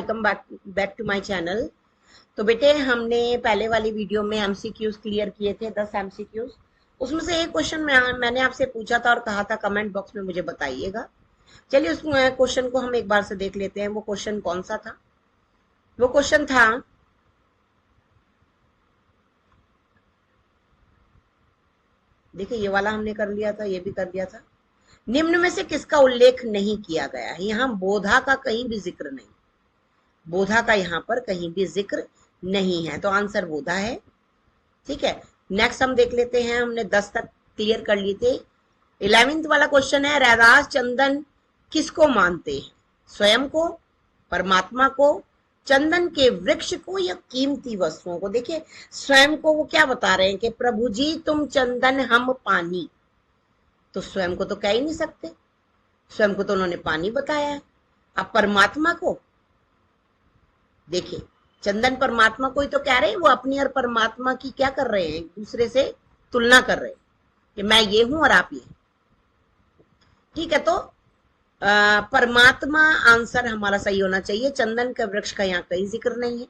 Welcome back to my channel. तो बेटे हमने पहले वाली वीडियो में एमसीक्यूज क्लियर किए थे, 10 एमसीक्यूज। उसमें से एक क्वेश्चन मैंने आपसे पूछा था और कहा था कमेंट बॉक्स में मुझे बताइएगा। चलिए उस क्वेश्चन को हम एक बार से देख लेते हैं। वो क्वेश्चन कौन सा था? वो क्वेश्चन था, देखिए ये वाला हमने कर लिया था, ये भी कर लिया था। निम्न में से किसका उल्लेख नहीं किया गया है? यहाँ बोधा का कहीं भी जिक्र नहीं, बोधा का यहाँ पर कहीं भी जिक्र नहीं है, तो आंसर बोधा है। ठीक है, नेक्स्ट हम देख लेते हैं। हमने 10 तक क्लियर कर लिए थे। 11th वाला क्वेश्चन है, रैदास चंदन किसको मानते हैं? स्वयं को, परमात्मा को, चंदन के वृक्ष को, या कीमती वस्तुओं को? देखिए स्वयं को वो क्या बता रहे हैं कि प्रभु जी तुम चंदन हम पानी, तो स्वयं को तो कह ही नहीं सकते, स्वयं को तो उन्होंने पानी बताया है। अब परमात्मा को देखिए, चंदन परमात्मा को ही तो कह रहे हैं, वो अपनी और परमात्मा की क्या कर रहे हैं, एक दूसरे से तुलना कर रहे हैं कि मैं ये हूं और आप ये। ठीक है, तो परमात्मा आंसर हमारा सही होना चाहिए। चंदन का वृक्ष का यहाँ कहीं जिक्र नहीं है,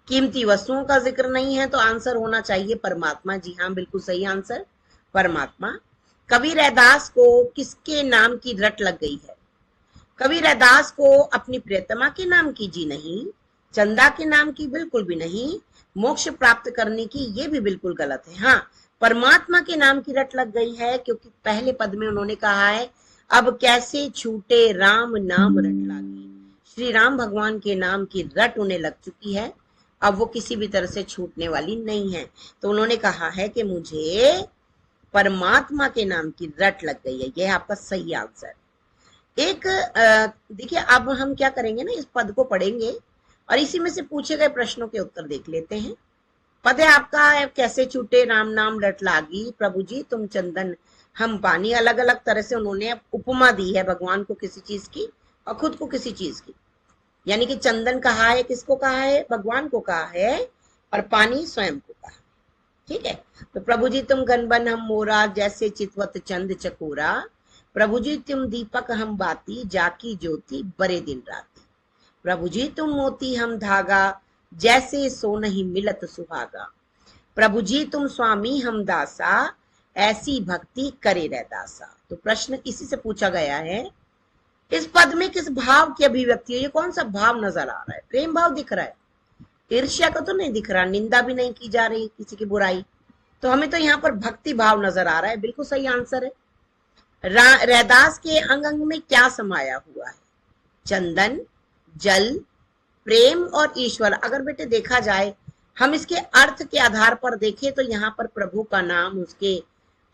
कीमती वस्तुओं का जिक्र नहीं है, तो आंसर होना चाहिए परमात्मा। जी हाँ, बिल्कुल सही आंसर परमात्मा। कवि रैदास को किसके नाम की रट लग गई है? कवि रैदास को अपनी प्रियतमा के नाम की जी नहीं, चंदा के नाम की बिल्कुल भी नहीं, मोक्ष प्राप्त करने की ये भी बिल्कुल गलत है। हाँ, परमात्मा के नाम की रट लग गई है, क्योंकि पहले पद में उन्होंने कहा है अब कैसे छूटे राम नाम रट लागी। श्री राम भगवान के नाम की रट उन्हें लग चुकी है, अब वो किसी भी तरह से छूटने वाली नहीं है। तो उन्होंने कहा है कि मुझे परमात्मा के नाम की रट लग गई है। यह आपका सही आंसर। एक देखिए, अब हम क्या करेंगे ना, इस पद को पढ़ेंगे और इसी में से पूछे गए प्रश्नों के उत्तर देख लेते हैं। पद है आपका, कैसे छूटे राम नाम रट लागी, प्रभु जी तुम चंदन हम पानी। अलग अलग तरह से उन्होंने उपमा दी है भगवान को किसी चीज की और खुद को किसी चीज की। यानी कि चंदन कहा है, किसको कहा है? भगवान को कहा है, और पानी स्वयं को कहा। ठीक है, तो प्रभु जी तुम गनबन हम मोरा, जैसे चितवत चंद चकोरा, प्रभु जी तुम दीपक हम बाती, जाकी ज्योति बरे दिन राती, प्रभु जी तुम मोती हम धागा, जैसे सो नहीं मिलत सुहागा, प्रभु जी तुम स्वामी हम दासा, ऐसी भक्ति करे रैदासा। तो प्रश्न इसी से पूछा गया है, इस पद में किस भाव की अभिव्यक्ति है? ये कौन सा भाव नजर आ रहा है? प्रेम भाव दिख रहा है, ईर्ष्या का तो नहीं दिख रहा, निंदा भी नहीं की जा रही किसी की बुराई, तो हमें तो यहाँ पर भक्ति भाव नजर आ रहा है। बिल्कुल सही आंसर है। रैदास के अंग अंग में क्या समाया हुआ है? चंदन, जल, प्रेम और ईश्वर। अगर बेटे देखा जाए, हम इसके अर्थ के आधार पर देखें तो यहाँ पर प्रभु का नाम उसके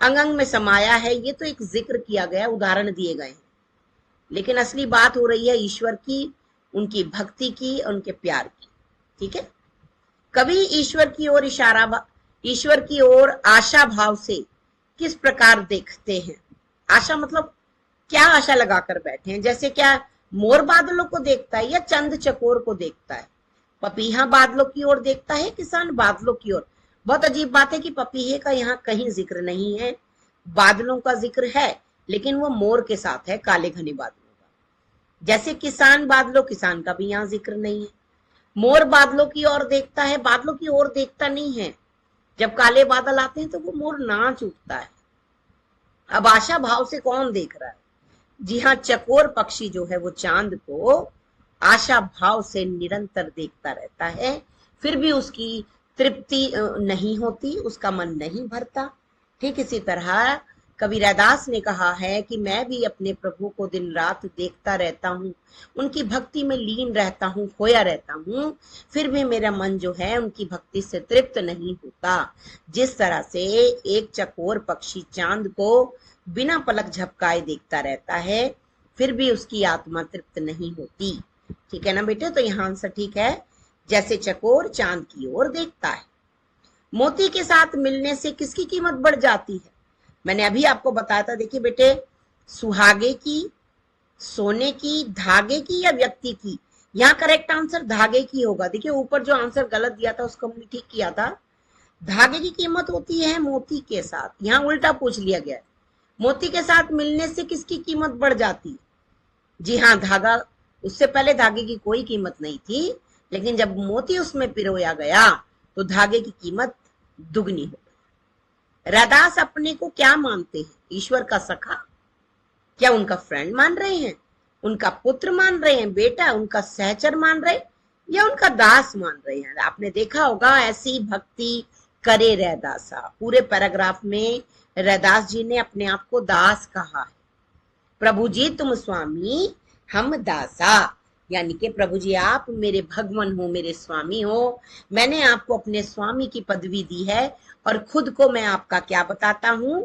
अंग अंग में समाया है। ये तो एक जिक्र किया गया, उदाहरण दिए गए हैं, लेकिन असली बात हो रही है ईश्वर की, उनकी भक्ति की, उनके प्यार की। ठीक है, कवि ईश्वर की ओर ईश्वर की ओर आशा भाव से किस प्रकार देखते हैं? आशा मतलब क्या आशा लगाकर बैठे हैं? जैसे क्या मोर बादलों को देखता है या चंद चकोर को देखता है? पपीहा बादलों की ओर देखता है, किसान बादलों की ओर। बहुत अजीब बात है कि पपीहे का यहाँ कहीं जिक्र नहीं है, बादलों का जिक्र है, लेकिन वो मोर के साथ है, काले घने बादलों का। जैसे किसान बादलों, किसान का भी यहाँ जिक्र नहीं है। मोर बादलों की ओर देखता है, बादलों की ओर देखता नहीं है। जब काले बादल आते हैं तो वो मोर नाच उठता है। अब आशा भाव से कौन देख रहा है? जी हाँ, चकोर पक्षी जो है वो चांद को आशा भाव से निरंतर देखता रहता है, फिर भी उसकी तृप्ति नहीं होती, उसका मन नहीं भरता। ठीक इसी तरह कवि रैदास ने कहा है कि मैं भी अपने प्रभु को दिन रात देखता रहता हूँ, उनकी भक्ति में लीन रहता हूँ, खोया रहता हूँ, फिर भी मेरा मन जो है उनकी भक्ति से तृप्त नहीं होता। जिस तरह से एक चकोर पक्षी चांद को बिना पलक झपकाए देखता रहता है, फिर भी उसकी आत्मा तृप्त नहीं होती। ठीक है ना बेटे, तो यहाँ आंसर ठीक है, जैसे चकोर चांद की ओर देखता है। मोती के साथ मिलने से किसकी कीमत बढ़ जाती है? मैंने अभी आपको बताया था। देखिए बेटे, सुहागे की, सोने की, धागे की या व्यक्ति की? यहाँ करेक्ट आंसर धागे की होगा। देखिए ऊपर जो आंसर गलत दिया था उसको हमने ठीक किया था। धागे की कीमत होती है मोती के साथ, यहाँ उल्टा पूछ लिया गया है। मोती के साथ मिलने से किसकी कीमत बढ़ जाती है? जी हाँ, धागा उससे पहले धागे की कोई कीमत नहीं थी, लेकिन जब मोती उसमें पिरोया गया तो धागे की कीमत दुगनी हो गई। रैदास अपने को क्या मानते हैं? ईश्वर का सखा? क्या उनका फ्रेंड मान रहे हैं, उनका पुत्र मान रहे हैं, बेटा, उनका सहचर मान रहे, या उनका दास मान रहे हैं? आपने देखा होगा, ऐसी भक्ति करे रैदासा, पूरे पैराग्राफ में रैदास जी ने अपने आप को दास कहा है। प्रभु जी तुम स्वामी हम दासा, यानी कि प्रभु जी आप मेरे भगवान हो, मेरे स्वामी हो, मैंने आपको अपने स्वामी की पदवी दी है और खुद को मैं आपका क्या बताता हूं?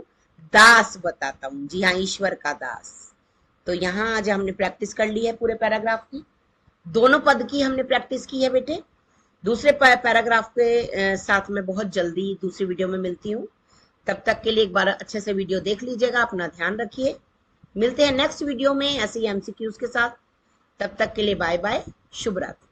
दास बताता हूं। जी हाँ, ईश्वर का दास। तो यहां आज हमने प्रैक्टिस कर ली है पूरे पैराग्राफ की, दोनों पद की हमने प्रैक्टिस की है बेटे। दूसरे पैराग्राफ के साथ में बहुत जल्दी दूसरी वीडियो में मिलती हूँ। तब तक के लिए एक बार अच्छे से वीडियो देख लीजिएगा, अपना ध्यान रखिए। मिलते हैं नेक्स्ट वीडियो में ऐसे ही एमसीक्यूज के साथ। तब तक के लिए बाय बाय, शुभ रात्रि।